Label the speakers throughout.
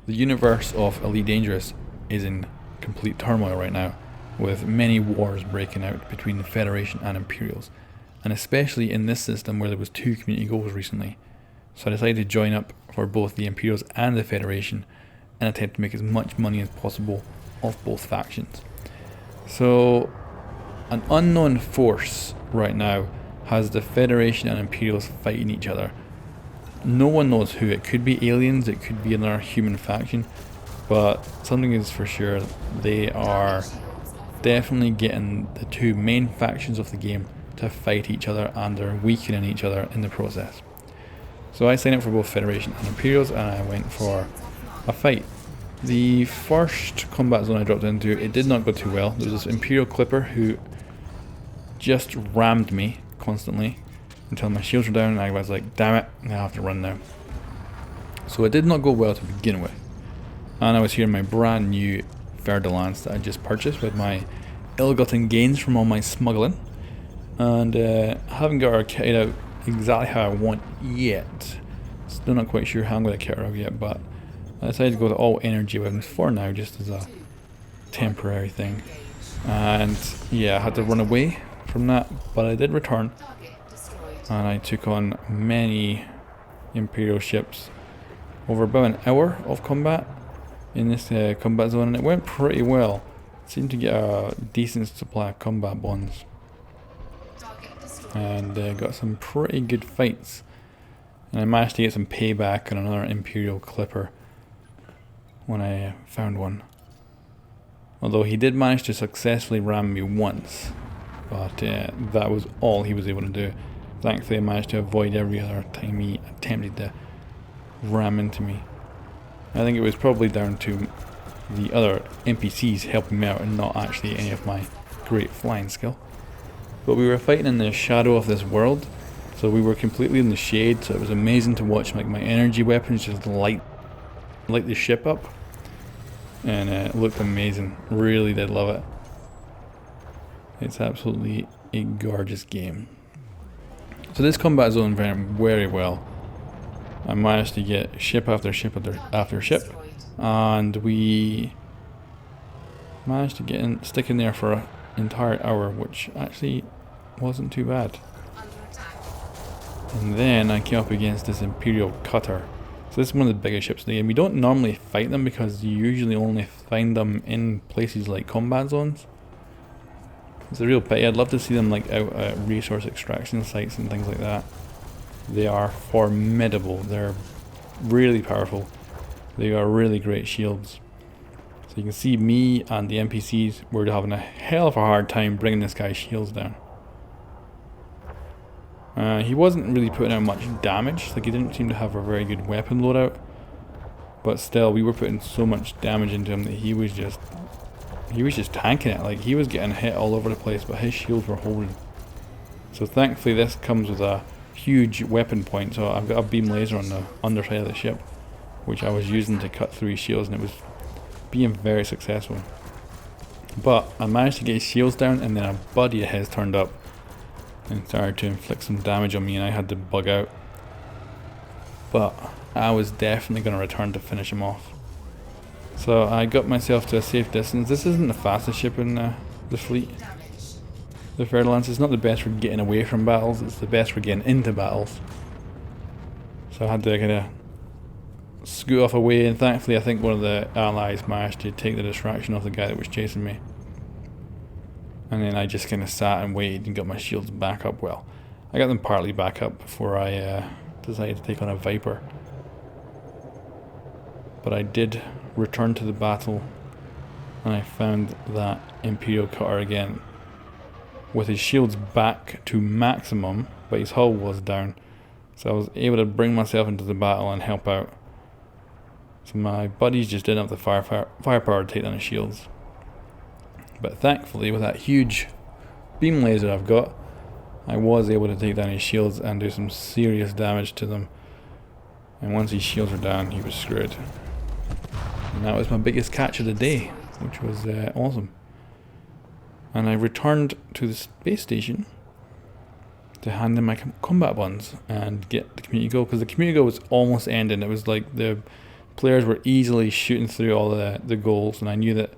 Speaker 1: The universe of Elite Dangerous is in complete turmoil right now, with many wars breaking out between the Federation and Imperials, and especially in this system where there was 2 community goals recently. So I decided to join up for both the Imperials and the Federation and attempt to make as much money as possible off both factions. So an unknown force right now has the Federation and Imperials fighting each other. No one knows who. It could be aliens, it could be another human faction, but something is for sure, they are definitely getting the 2 main factions of the game to fight each other, and they're weakening each other in the process. So I signed up for both Federation and Imperials and I went for a fight. The first combat zone I dropped into, it did not go too well. There was this Imperial Clipper who just rammed me constantly until my shields were down and I was like, damn it, I have to run now. So it did not go well to begin with. And I was here in my brand new Fer de Lance that I just purchased with my ill-gotten gains from all my smuggling. And haven't got her kitted out exactly how I want yet. Still not quite sure how I'm going to kit her out yet, but I decided to go to all energy weapons for now, just as a temporary thing. And yeah, I had to run away from that, but I did return. And I took on many Imperial ships over about an hour of combat in this combat zone, and it went pretty well. Seemed to get a decent supply of combat bonds and got some pretty good fights, and I managed to get some payback on another Imperial Clipper when I found one, although he did manage to successfully ram me once, but that was all he was able to do. Thankfully I managed to avoid every other time he attempted to ram into me. I think it was probably down to the other NPCs helping me out and not actually any of my great flying skill. But we were fighting in the shadow of this world, so we were completely in the shade, so it was amazing to watch like my energy weapons just light the ship up, and it looked amazing. Really did love it. It's absolutely a gorgeous game. So this combat zone went very well. I managed to get ship after ship after ship, and we managed to stick in there for an entire hour, which actually wasn't too bad. And then I came up against this Imperial Cutter. So this is one of the biggest ships in the game. We don't normally fight them because you usually only find them in places like combat zones. It's a real pity. I'd love to see them like out at resource extraction sites and things like that. They are formidable. They're really powerful. They are really great shields. So you can see me and the NPCs were having a hell of a hard time bringing this guy's shields down. He wasn't really putting out much damage. Like, he didn't seem to have a very good weapon loadout. But still, we were putting so much damage into him that he was just tanking it. Like, he was getting hit all over the place, but his shields were holding. So thankfully this comes with a huge weapon point, so I've got a beam laser on the underside of the ship, which I was using to cut through his shields, and it was being very successful. But I managed to get his shields down, and then a buddy of his turned up and started to inflict some damage on me, and I had to bug out. But I was definitely going to return to finish him off. So I got myself to a safe distance. This isn't the fastest ship in the fleet. The Fer de Lance is not the best for getting away from battles, it's the best for getting into battles. So I had to kind of scoot off away, and thankfully I think one of the allies managed to take the distraction off the guy that was chasing me. And then I just kind of sat and waited and got my shields back up. Well, I got them partly back up before I decided to take on a Viper. But I did return to the battle, and I found that Imperial Cutter again, with his shields back to maximum, but his hull was down. So I was able to bring myself into the battle and help out. So my buddies just didn't have the firepower to take down his shields. But thankfully, with that huge beam laser I've got, I was able to take down his shields and do some serious damage to them. And once his shields were down, he was screwed. And that was my biggest catch of the day, which was awesome. And I returned to the space station to hand in my combat bonds and get the community goal, because the community goal was almost ending. It was like the players were easily shooting through all the goals, and I knew that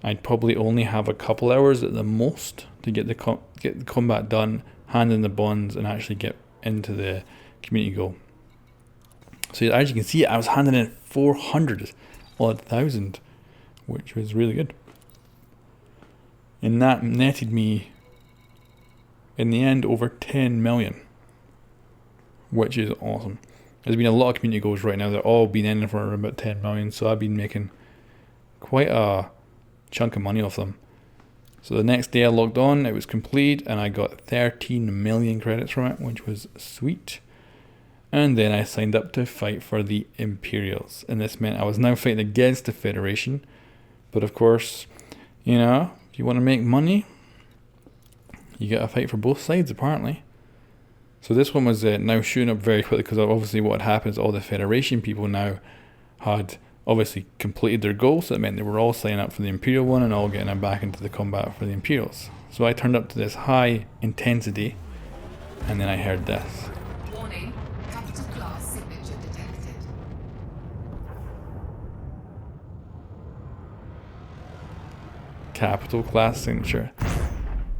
Speaker 1: I'd probably only have a couple hours at the most to get the combat done, hand in the bonds, and actually get into the community goal. So as you can see, I was handing in 400 odd thousand, which was really good. And that netted me, in the end, over 10 million, which is awesome. There's been a lot of community goals right now. They're all been ending for about 10 million, so I've been making quite a chunk of money off them. So the next day I logged on, it was complete, and I got 13 million credits from it, which was sweet. And then I signed up to fight for the Imperials, and this meant I was now fighting against the Federation. But of course, you know, if you want to make money, you gotta fight for both sides apparently. So this one was now shooting up very quickly, because obviously what had happened is all the Federation people now had obviously completed their goals, so it meant they were all signing up for the Imperial one and all getting back into the combat for the Imperials. So I turned up to this high intensity, and then I heard this.
Speaker 2: Warning, capital class signature detected.
Speaker 1: Capital class signature.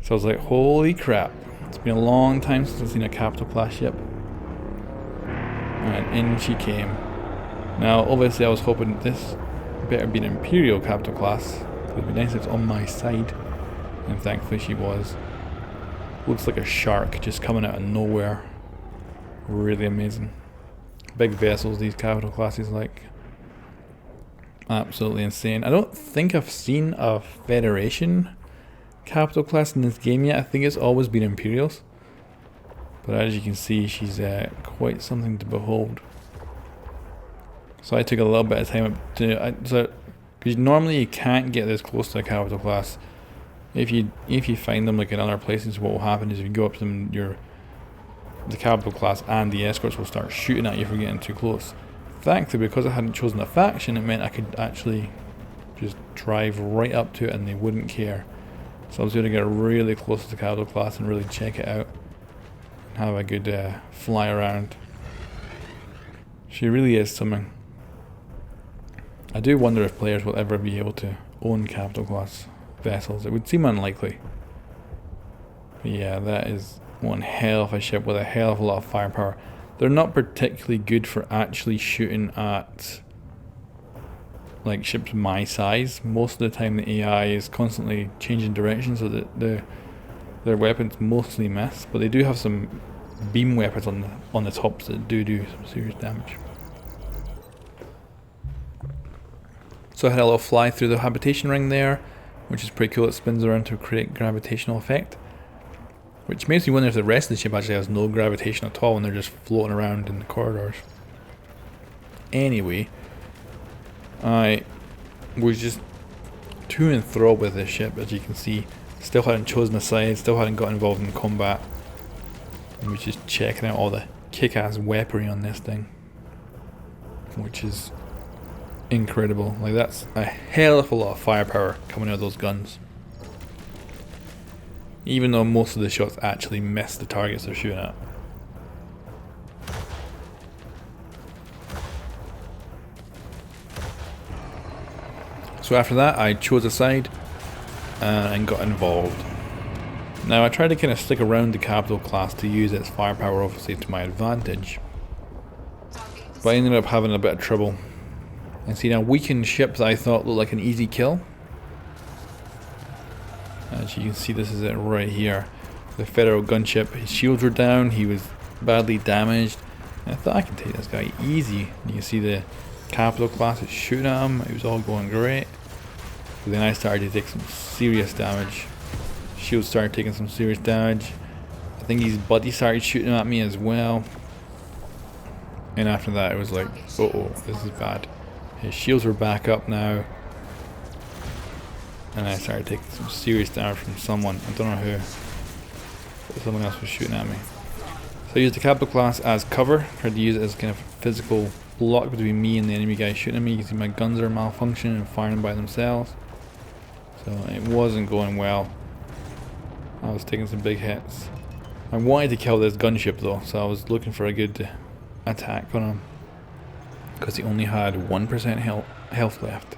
Speaker 1: So I was like, holy crap. It's been a long time since I've seen a capital class ship. And in she came. Now, obviously I was hoping this better be an Imperial capital class. It would be nice if it's on my side. And thankfully she was. Looks like a shark just coming out of nowhere. Really amazing. Big vessels these capital classes like. Absolutely insane. I don't think I've seen a Federation capital class in this game yet. I think it's always been Imperials. But as you can see, she's quite something to behold. So I took a little bit of time to because normally you can't get this close to a capital class. If you find them like in other places, what will happen is if you go up to them, the capital class and the escorts will start shooting at you for getting too close. Thankfully, because I hadn't chosen a faction, it meant I could actually just drive right up to it and they wouldn't care. So I was able to get really close to the capital class and really check it out and have a good fly around. She really is something. I do wonder if players will ever be able to own capital class vessels. It would seem unlikely. But yeah, that is one hell of a ship with a hell of a lot of firepower. They're not particularly good for actually shooting at like ships my size. Most of the time the AI is constantly changing direction, so that their weapons mostly miss, but they do have some beam weapons on the tops that do some serious damage. So I had a little fly through the habitation ring there, which is pretty cool. It spins around to create gravitational effect, which makes me wonder if the rest of the ship actually has no gravitation at all and they're just floating around in the corridors. Anyway, I was just too enthralled with this ship, as you can see. Still hadn't chosen a side, still hadn't got involved in combat. I was just checking out all the kick-ass weaponry on this thing, which is incredible. Like, that's a hell of a lot of firepower coming out of those guns. Even though most of the shots actually miss the targets they're shooting at. So after that, I chose a side and got involved. Now I tried to kind of stick around the capital class to use its firepower obviously to my advantage, but I ended up having a bit of trouble. And see, now weakened ships I thought looked like an easy kill. As you can see, this is it right here. The Federal gunship, his shields were down, he was badly damaged. And I thought I can take this guy easy. You can see the capital class is shooting at him, it was all going great. But then I started to take some serious damage. Shield started taking some serious damage. I think his buddy started shooting at me as well. And after that it was like, uh-oh, this is bad. His shields were back up now. And I started taking some serious damage from someone. I don't know who. But someone else was shooting at me. So I used the capital class as cover. Tried to use it as kind of a physical block between me and the enemy guy shooting at me. You can see my guns are malfunctioning and firing by themselves. So it wasn't going well. I was taking some big hits. I wanted to kill this gunship though, so I was looking for a good attack on him. because he only had 1% health left.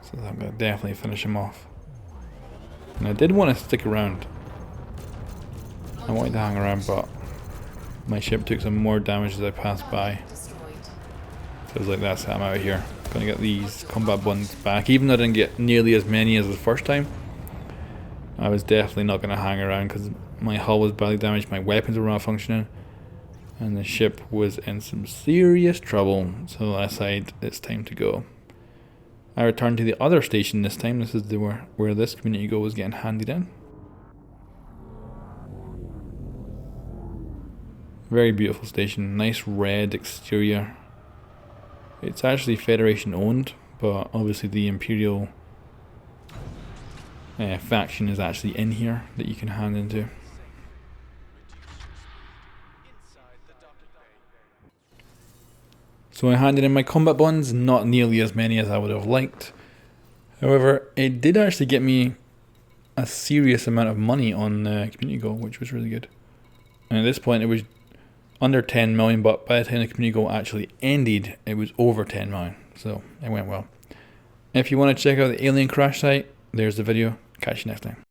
Speaker 1: So I'm going to definitely finish him off. And I did want to stick around. I wanted to hang around, but my ship took some more damage as I passed by. So I was like, that's it, I'm out of here. Gonna get these combat buttons back. Even though I didn't get nearly as many as the first time, I was definitely not gonna hang around because my hull was badly damaged, my weapons were malfunctioning, and the ship was in some serious trouble. So I decided it's time to go. I returned to the other station this time. This is where this community goal was getting handed in. Very beautiful station, nice red exterior. It's actually Federation owned, but obviously the Imperial faction is actually in here that you can hand into. So I handed in my combat bonds, not nearly as many as I would have liked. However, it did actually get me a serious amount of money on community goal, which was really good. And at this point it was under 10 million, but by the time the community goal actually ended, it was over 10 million. So it went well. If you want to check out the alien crash site, there's the video. Catch you next time.